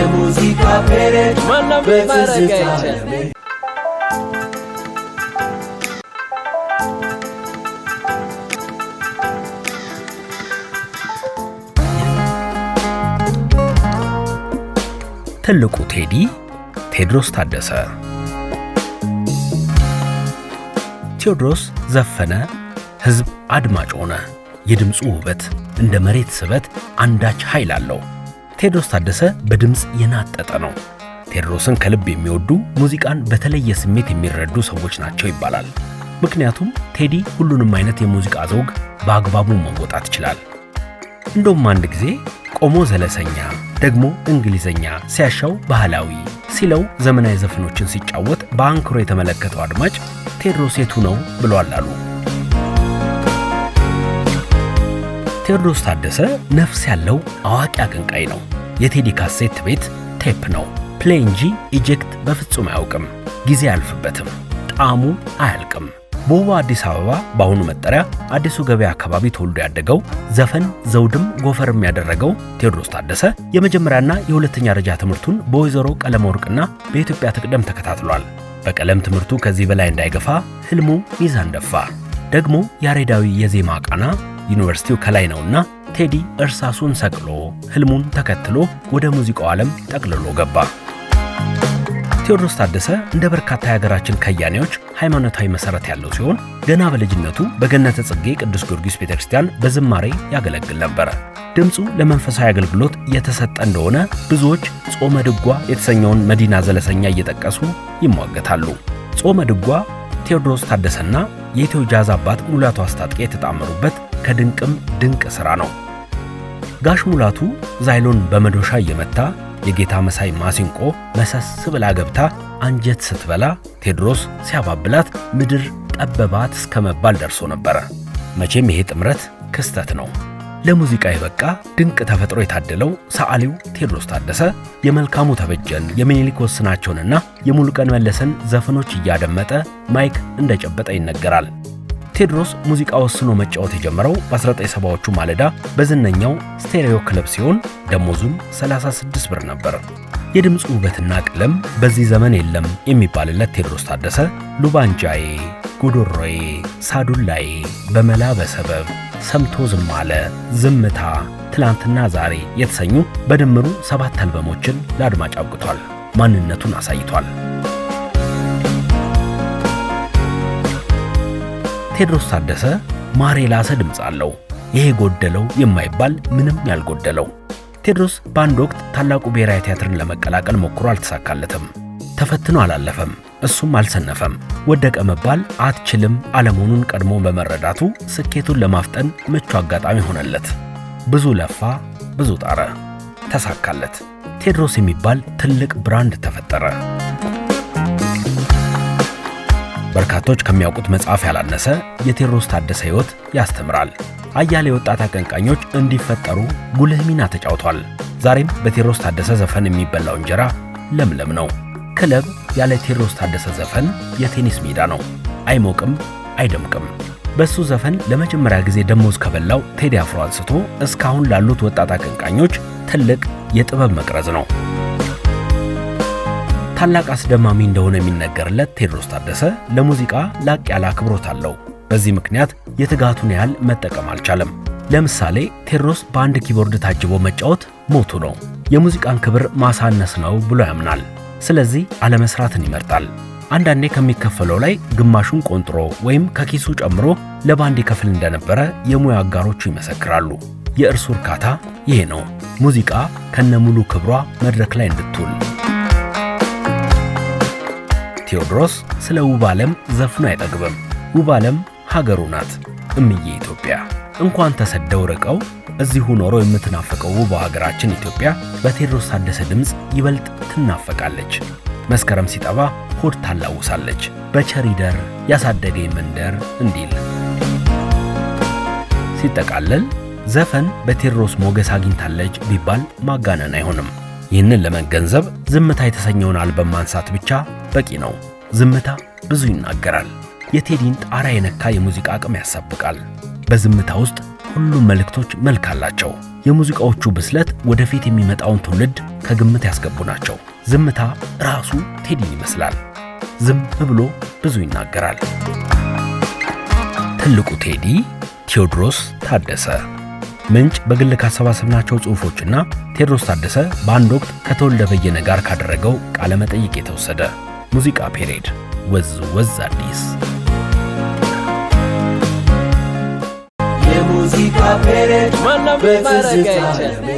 የሙዚቃ ፔሬድ በትዝታ ዓለሜ ትልቁ ቴዲ ቴዎድሮስ ታደሰ። ቴዎድሮስ ዘፈነ፣ ሕዝብ አድማጭ ሆነ። የድምፁ ውበት እንደ መሬት ስበት አንዳች ኃይል አለው። ቴዎድሮስ ታደሰ በድምፅ የናጠጠ ነው። ቴዎድሮስን ከልብ የሚወዱ ሙዚቃን በተለየ ስሜት የሚረዱ ሰዎች ናቸው ይባላል። ምክንያቱም ቴዲ ሁሉንም አይነት የሙዚቃ ዘውግ በአግባቡ መወጣት ይችላል። እንደውም አንድ ጊዜ ቆሞ ዘለሰኛ ደግሞ እንግሊዘኛ ሲያሻው ባህላዊ ሲለው ዘመናዊ ዘፈኖችን ሲጫወት በአንክሮ የተመለከተው አድማጭ ቴዎድሮስ የቱ ነው ብሏል አሉ። ቴዎድሮስ ታደሰ ነፍስ ያለው አዋቂ አቀንቃይ ነው። የቴዲ ካሴት ቤት ቴፕ ነው። ፕሌይ እንጂ ኢጀክት በፍጹም አያውቅም። ጊዜ አያልፍበትም። ጣዕሙ አያልቅም። በውቧ አዲስ አበባ በአሁኑ መጠሪያ አዲሱ ገበያ አካባቢ ተወልዶ ያደገው ዘፈን ዘውድም ጎፈርም ያደረገው ቴዎድሮስ ታደሰ የመጀመሪያና የሁለተኛ ደረጃ ትምህርቱን በወይዘሮ ቀለመወርቅና በኢትዮጵያ ትቅደም ተከታትሏል። በቀለም ትምህርቱ ከዚህ በላይ እንዳይገፋ ህልሙ ሚዛን ደፋ። ደግሞ ያሬዳዊ የዜማ ቃና ዩኒቨርሲቲው ከላይ ነውና ቴዲ እርሳሱን ሰቅሎ ህልሙን ተከትሎ ወደ ሙዚቃው ዓለም ጠቅልሎ ገባ። ቴዎድሮስ ታደሰ እንደ በርካታ የሀገራችን ከያኔዎች ሃይማኖታዊ መሰረት ያለው ሲሆን ገና በልጅነቱ በገነተ ጽጌ ቅዱስ ጊዮርጊስ ቤተክርስቲያን በዝማሬ ያገለግል ነበር። ድምፁ ለመንፈሳዊ አገልግሎት የተሰጠ እንደሆነ ብዙዎች ጾመ ድጓ የተሰኘውን መዲና ዘለሰኛ እየጠቀሱ ይሟገታሉ። ጾመ ድጓ ቴዎድሮስ ታደሰና የኢትዮ ጃዝ አባት ሙላቱ አስታጥቄ የተጣመሩበት ከድንቅም ድንቅ ሥራ ነው። ጋሽ ሙላቱ ዛይሎን በመዶሻ እየመታ የጌታ መሳይ ማሲንቆ መሰስ ብላ ገብታ አንጀት ስትበላ ቴዎድሮስ ሲያባብላት ምድር ጠበባት እስከመባል ደርሶ ነበር። መቼም ይሄ ጥምረት ክስተት ነው። ለሙዚቃ የበቃ ድንቅ ተፈጥሮ የታደለው ሰዓሊው ቴዎድሮስ ታደሰ የመልካሙ ተበጀን የሚኒሊክ ወስናቸውንና የሙሉቀን መለሰን ዘፈኖች እያደመጠ ማይክ እንደጨበጠ ይነገራል። ቴዎድሮስ ሙዚቃ ወስኖ መጫወት የጀመረው በ1970ዎቹ ማለዳ በዝነኛው ስቴሪዮ ክለብ ሲሆን ደሞዙም 36 ብር ነበር። የድምፁ ውበትና ቀለም በዚህ ዘመን የለም የሚባልለት ቴዎድሮስ ታደሰ ሉባንጃዬ፣ ጉዶሮዬ፣ ሳዱላዬ፣ በመላ በሰበብ፣ ሰምቶ ዝም አለ፣ ዝምታ፣ ትላንትና ዛሬ የተሰኙ በድምሩ 7 አልበሞችን ለአድማጭ አብቅቷል። ማንነቱን አሳይቷል። ቴዎድሮስ ታደሰ ማር የላሰ ድምፅ አለው። ይሄ ጎደለው የማይባል ምንም ያልጎደለው። ቴዎድሮስ በአንድ ወቅት ታላቁ ብሔራዊ ቲያትርን ለመቀላቀል ሞክሮ አልተሳካለትም። ተፈትኖ አላለፈም፣ እሱም አልሰነፈም። ወደቀ መባል አትችልም አለመሆኑን ቀድሞ በመረዳቱ ስኬቱን ለማፍጠን ምቹ አጋጣሚ ሆነለት። ብዙ ለፋ፣ ብዙ ጣረ፣ ተሳካለት። ቴዎድሮስ የሚባል ትልቅ ብራንድ ተፈጠረ። በርካቶች ከሚያውቁት መጽሐፍ ያላነሰ የቴዎድሮስ ታደሰ ሕይወት ያስተምራል። አያሌ ወጣት አቀንቃኞች እንዲፈጠሩ ጉልህ ሚና ተጫውቷል። ዛሬም በቴዎድሮስ ታደሰ ዘፈን የሚበላው እንጀራ ለምለም ነው። ክለብ ያለ ቴዎድሮስ ታደሰ ዘፈን የቴኒስ ሜዳ ነው። አይሞቅም፣ አይደምቅም። በሱ ዘፈን ለመጀመሪያ ጊዜ ደሞዝ ከበላው ቴዲ አፍሮ አንስቶ እስካሁን ላሉት ወጣት አቀንቃኞች ትልቅ የጥበብ መቅረዝ ነው። ታላቅ አስደማሚ እንደሆነ የሚነገርለት ቴዎድሮስ ታደሰ ለሙዚቃ ላቅ ያለ አክብሮት አለው። በዚህ ምክንያት የትጋቱን ያህል መጠቀም አልቻለም። ለምሳሌ ቴዎድሮስ በአንድ ኪቦርድ ታጅቦ መጫወት ሞቱ ነው። የሙዚቃን ክብር ማሳነስ ነው ብሎ ያምናል። ስለዚህ አለመስራትን ይመርጣል። አንዳንዴ ከሚከፈለው ላይ ግማሹን ቆንጥሮ ወይም ከኪሱ ጨምሮ ለባንድ ይከፍል እንደነበረ የሙያ አጋሮቹ ይመሰክራሉ። የእርሱ እርካታ ይሄ ነው፣ ሙዚቃ ከነሙሉ ክብሯ መድረክ ላይ እንድትውል። ቴዎድሮስ ስለ ውብ ዓለም ዘፍኖ አይጠግብም። ውብ ዓለም ሀገሩ ናት እምዬ ኢትዮጵያ። እንኳን ተሰደው ርቀው እዚሁ ኖሮ የምትናፈቀው ውብ ሀገራችን ኢትዮጵያ በቴዎድሮስ ታደሰ ድምፅ ይበልጥ ትናፈቃለች። መስከረም ሲጠባ ሆድ ታላውሳለች። በቸሪደር ያሳደገኝ መንደር እንዲል ሲጠቃለል ዘፈን በቴዎድሮስ ሞገስ አግኝታለች ቢባል ማጋነን አይሆንም። ይህንን ለመገንዘብ ዝምታ የተሰኘውን አልበም ማንሳት ብቻ በቂ ነው። ዝምታ ብዙ ይናገራል። የቴዲን ጣራ የነካ የሙዚቃ አቅም ያሳብቃል። በዝምታ ውስጥ ሁሉም መልእክቶች መልክ አላቸው። የሙዚቃዎቹ ብስለት ወደፊት የሚመጣውን ትውልድ ከግምት ያስገቡ ናቸው። ዝምታ ራሱ ቴዲን ይመስላል። ዝም ብሎ ብዙ ይናገራል። ትልቁ ቴዲ ቴዎድሮስ ታደሰ። ምንጭ በግል ካሰባሰብናቸው ጽሑፎችና ቴዎድሮስ ታደሰ በአንድ ወቅት ከተወልደ በየነ ጋር ካደረገው ቃለ መጠይቅ የተወሰደ። ሙዚቃ ፔሬድ ወዝ ወዝ አዲስ የሙዚቃ ፔሬድ በትዝታ